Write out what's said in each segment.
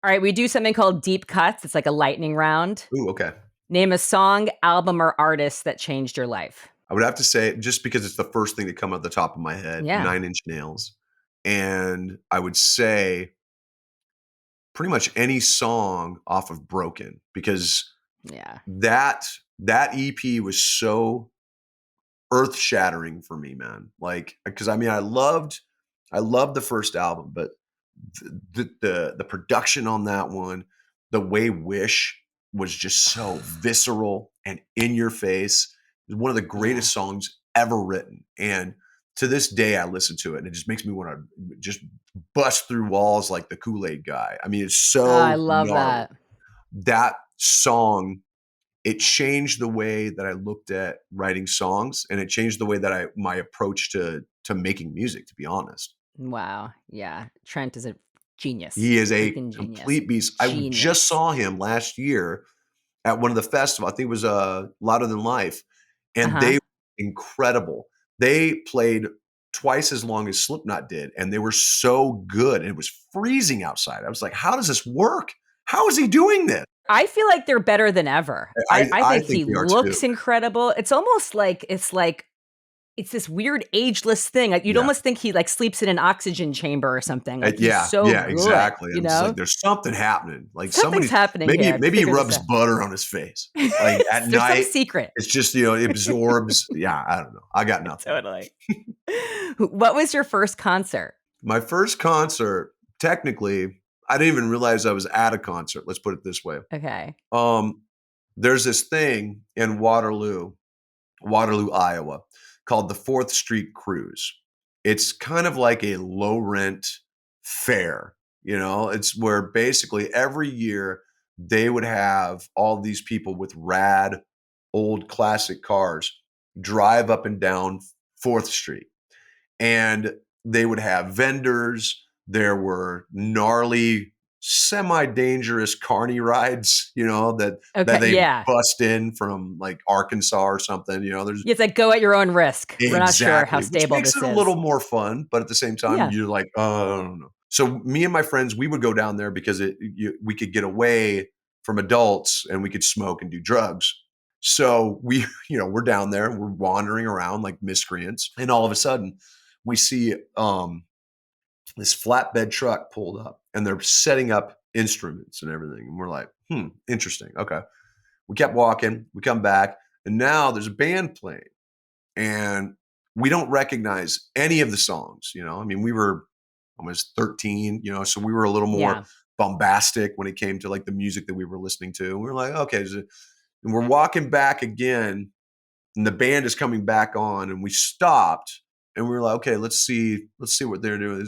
All right, we do something called deep cuts. It's like a lightning round. Ooh, okay. Name a song, album, or artist that changed your life. I would have to say, just because it's the first thing to come out the top of my head, Yeah. 9 Inch Nails. And I would say pretty much any song off of Broken, because Yeah. that EP was so earth-shattering for me, man. Like, because I mean, I loved the first album, but the production on that one, the way Wish was just so visceral and in your face. It was one of the Yeah. greatest songs ever written. And to this day, I listen to it and it just makes me want to just bust through walls like the Kool-Aid guy. I mean, it's Oh, I so love gnarly. that. That song, it changed the way that I looked at writing songs, and it changed the way that my approach to making music, to be honest. Wow. Yeah. Trent is a genius. He is a Freaking genius. complete beast. I just Genius. saw him last year at one of the festivals. I think it was Louder Than Life, Uh and huh. they were incredible. They played twice as long as Slipknot did, and they were so good. And it was freezing outside. I was like, "How does this work? How is he doing this?" I feel like they're better than ever. I I think think he they are too. looks incredible. It's almost like it's this weird ageless thing. Like you'd Yeah. almost think he like sleeps in an oxygen chamber or something. Like he's Yeah, so yeah, good, exactly. you I'm just like, know? there's something happening. Like Something's somebody's happening maybe here. maybe he Figure this rubs out. butter on his face. Like at There's some night, secret. it's just, it absorbs. Yeah, I don't know. I got nothing. Totally. What was your first concert? My first concert, technically, I didn't even realize I was at a concert. Let's put it this way. Okay. Um, there's this thing in Waterloo, Iowa, called the 4th Street Cruise. It's kind of like a low rent fair. It's where basically every year they would have all these people with rad old classic cars drive up and down 4th Street. And they would have vendors. There were gnarly, semi-dangerous carny rides, that Okay. they Yeah. bust in from like Arkansas or something. There's It's like go at your own risk. We're not sure how exactly, which stable makes this it a is. little more fun, but at the same time, Yeah. you're like, oh, I don't know. So me and my friends, we would go down there because we could get away from adults and we could smoke and do drugs. So we, we're down there, we're wandering around like miscreants, and all of a sudden, we see this flatbed truck pulled up, and they're setting up instruments and everything, and we're like, interesting. Okay, we kept walking, we come back, and now there's a band playing, and we don't recognize any of the songs. I mean, we were almost 13, so we were a little more Yeah. bombastic when it came to like the music that we were listening to. And we were like, okay, and we're walking back again, and the band is coming back on, and we stopped, and we were like, okay, let's see what they're doing.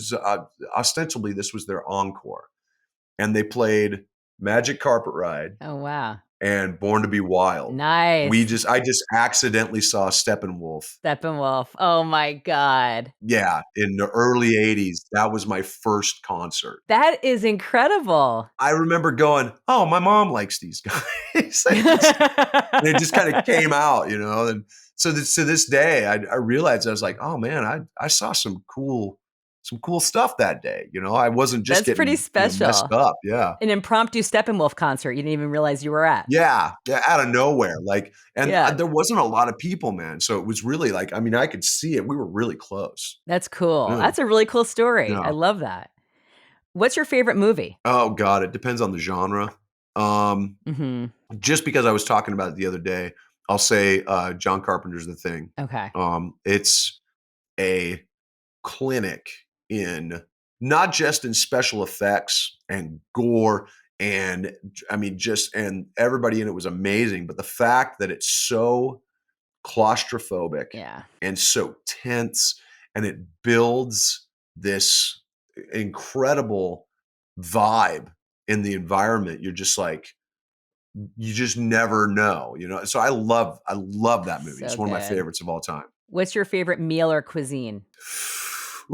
Ostensibly, this was their encore, and they played Magic Carpet Ride Oh wow. and Born to Be Wild. Nice. I just accidentally saw Steppenwolf. Steppenwolf. Oh my God. Yeah, in the early 80s. That was my first concert. That is incredible. I remember going, "Oh, my mom likes these guys." And it just kind of came out, and so to this day, I realized, I was like, "Oh man, I saw some cool stuff that day." I wasn't just That's pretty getting, messed special. up. Yeah. An impromptu Steppenwolf concert you didn't even realize you were at. Yeah, yeah, out of nowhere, like, and Yeah. there wasn't a lot of people, man, so it was really like, I mean, I could see it. We were really close. That's cool. Yeah, That's a really cool story. I yeah. love that. What's your favorite movie? Oh god, it depends on the genre. Um, Mhm. just because I was talking about it the other day, I'll say, John Carpenter's The Thing. Okay. It's a clinic in, not just in special effects and gore, and I mean, and everybody in it was amazing, but the fact that it's so claustrophobic Yeah. and so tense, and it builds this incredible vibe in the environment. You're just like, you just never know. So I love that movie. So It's one of my good. favorites of all time. What's your favorite meal or cuisine?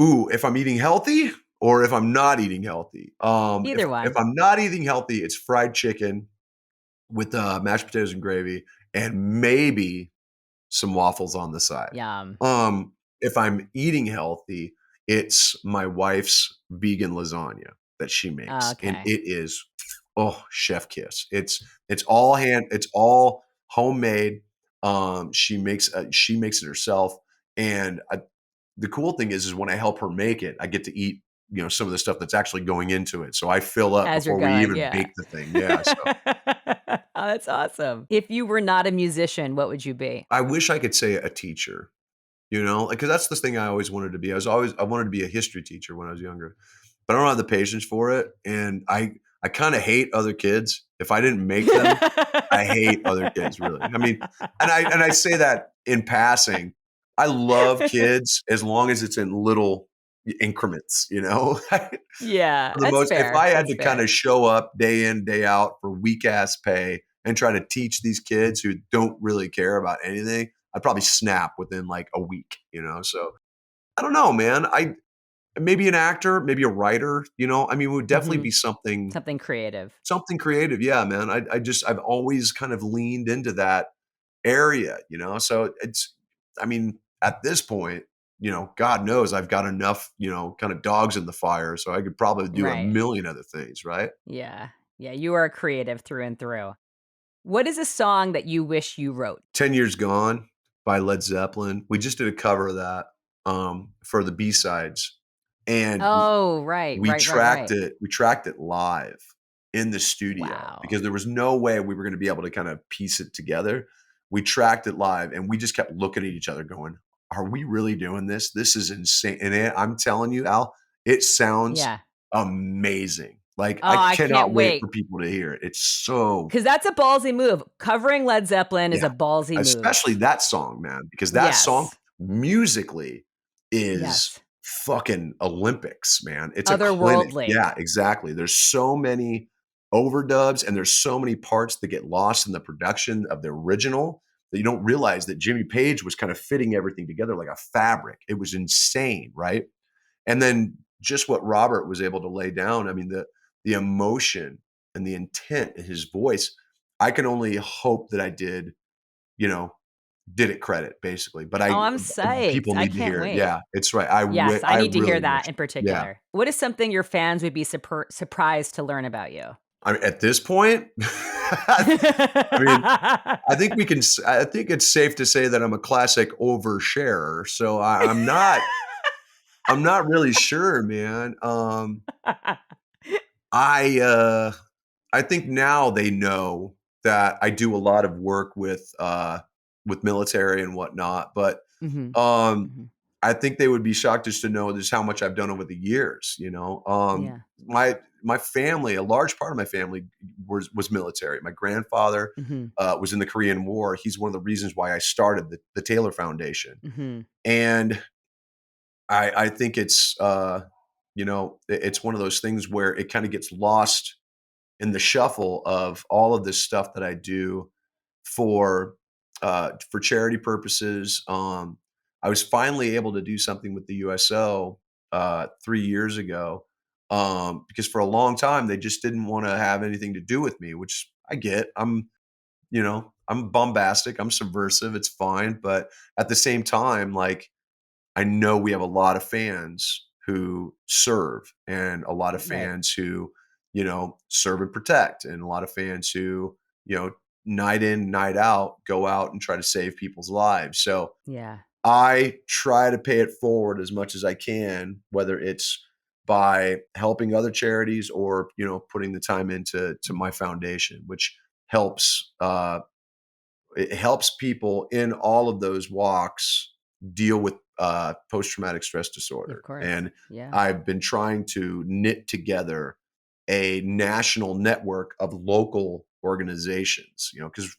Ooh, if I'm eating healthy or if I'm not eating healthy. If Either if one. I'm not eating healthy, it's fried chicken with mashed potatoes and gravy, and maybe some waffles on the side. Yum. If I'm eating healthy, it's my wife's vegan lasagna. that she makes, and Okay. it is, oh, chef kiss. It's all homemade. She makes it herself, and the cool thing is when I help her make it, I get to eat, some of the stuff that's actually going into it. So I fill up As you're before we going, even yeah. bake the thing. Yeah. So Oh, that's awesome. If you were not a musician, what would you be? I wish I could say a teacher, because that's the thing I always wanted to be. I wanted to be a history teacher when I was younger, but I don't have the patience for it. And I kind of hate other kids. If I didn't make them, I hate other kids, really. I mean, and I say that in passing. I love kids as long as it's in little increments. Yeah, For the that's most, if fair, I had that's to kind fair. of show up day in, day out for weak ass pay and try to teach these kids who don't really care about anything, I'd probably snap within like a week. So I don't know, man. I maybe an actor, maybe a writer. I mean, it would definitely Mhm. be something Something creative. something creative. Yeah, man. I've always kind of leaned into that area. So I mean, at this point, God knows I've got enough, kind of dogs in the fire. So I could probably do a Right. million other things, right? Yeah. Yeah, you are a creative through and through. What is a song that you wish you wrote? 10 Years Gone by Led Zeppelin. We just did a cover of that for the B-sides. And Oh, right, we right, right, tracked right. it live in the studio Wow. because there was no way we were going to be able to kind of piece it together. We tracked it live and we just kept looking at each other going, are we really doing this? This is insane. And I'm telling you, Al, it sounds Yeah. amazing. Like Oh, I I can't cannot wait wait for people to hear it. It's so, because that's a ballsy move. Covering Led Zeppelin is yeah, a ballsy move. especially that song, man, because that song Yes. musically is Yes. fucking Olympics, man. It's a clinic. Otherworldly. Yeah, exactly. There's so many overdubs and there's so many parts that get lost in the production of the original that you don't realize that Jimmy Page was kind of fitting everything together like a fabric. It was insane, right? And then just what Robert was able to lay down, I mean, the emotion and the intent in his voice, I can only hope that I you know, did it credit basically, but Oh, I'm psyched. people I need to can't hear it. wait. Yeah, it's right. Yes, I I need to hear really wish. that in Yeah. particular. What is something your fans would be surprised to learn about you? At this point, I mean, I think it's safe to say that I'm a classic oversharer. So I'm not really sure, man. I, uh, I think now they know that I do a lot of work with military and whatnot, but Mhm. um, Mhm. I think they would be shocked just to know just how much I've done over the years. Yeah. My family, a large part of my family was military. My grandfather Mhm. was in the Korean War. He's one of the reasons why I started the Taylor Foundation, Mhm. and I think it's one of those things where it kind of gets lost in the shuffle of all of this stuff that I do for for charity purposes. I was finally able to do something with the USO 3 years ago because for a long time they just didn't want to have anything to do with me, which I get. I'm bombastic, I'm subversive, it's fine, but at the same time, like I know we have a lot of fans who serve and a lot of Right. fans who serve and protect and a lot of fans who night in, night out, go out and try to save people's lives. So Yeah. I try to pay it forward as much as I can, whether it's by helping other charities or putting the time into my foundation, which helps it helps people in all of those walks deal with post-traumatic stress Of disorder. course. And Yeah. I've been trying to knit together a national network of local organizations, because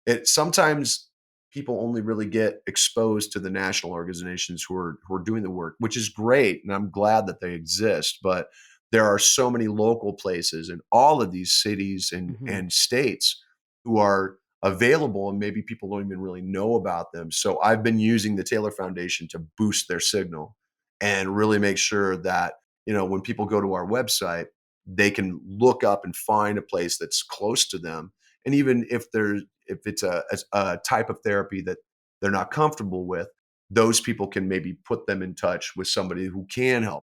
it sometimes people only really get exposed to the national organizations who are doing the work, which is great, and I'm glad that they exist. But there are so many local places in all of these cities and Mhm. and states who are available, and maybe people don't even really know about them. So I've been using the Taylor Foundation to boost their signal and really make sure that when people go to our website, they can look up and find a place that's close to them. And even if it's a type of therapy that they're not comfortable with, those people can maybe put them in touch with somebody who can help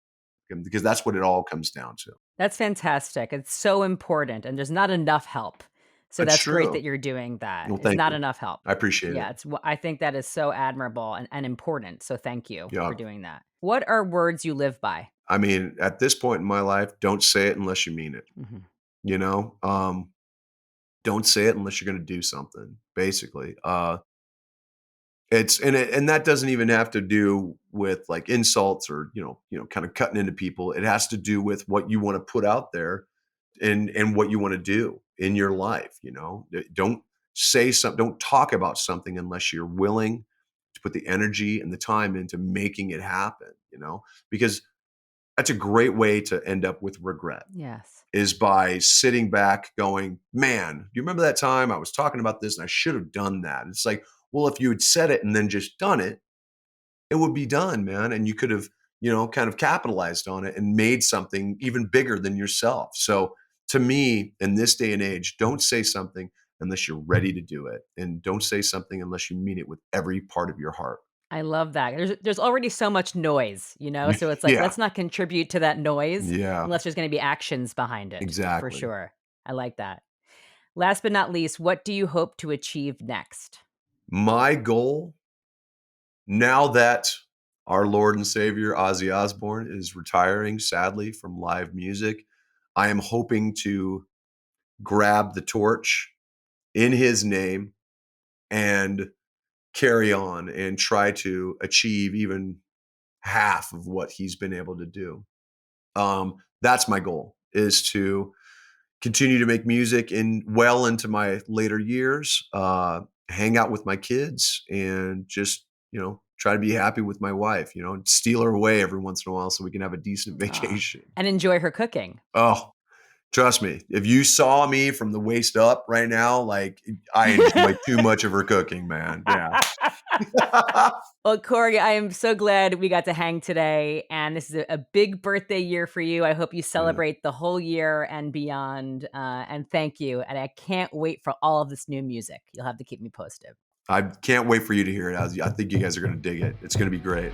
and because that's what it all comes down to. That's fantastic. It's so important, and there's not enough help. So That's that's great true. that you're doing that. Well, It's thank not you. enough help. I appreciate it. Yeah, I think that is so admirable and important. So thank you Yeah. for doing that. What are words you live by? I mean, at this point in my life, don't say it unless you mean it, Mhm. you know? Don't say it unless you're gonna do something, basically. And that doesn't even have to do with, like, insults or, kinda cutting into people. It has to do with what you wanna put out there and what you wanna do in your life, you know? Don't don't talk about something unless you're willing to put the energy and the time into making it happen, you know? Because that's a great way to end up with regret, Yes. is by sitting back going, "Man, do you remember that time I was talking about this and I should have done that?" It's like, well, if you had said it and then just done it, it would be done, man, and you could have, kind of capitalized on it and made something even bigger than yourself. So, to me, in this day and age, don't say something unless you're ready to do it, and don't say something unless you mean it with every part of your heart. I love that. There's already so much noise, so it's like, Yeah. let's not contribute to that noise Yeah, unless there's gonna be actions behind it, for exactly. sure. I like that. Last but not least, what do you hope to achieve next? My goal, now that our Lord and Savior Ozzy Osbourne is retiring, sadly, from live music, I am hoping to grab the torch in his name and carry on and try to achieve even half of what he's been able to do. That's my goal, is to continue to make music well into my later years, hang out with my kids, and just, try to be happy with my wife, steal her away every once in a while so we can have a decent Aw, vacation. and enjoy her cooking. Oh, trust me, if you saw me from the waist up right now, like, I enjoy too much of her cooking, man. Yeah. Well, Corey, I am so glad we got to hang today, and this is a big birthday year for you. I hope you Yeah. celebrate the whole year and beyond, and thank you, and I can't wait for all of this new music. You'll have to keep me posted. I can't wait for you to hear it. I think you guys are gonna dig it. It's gonna be great.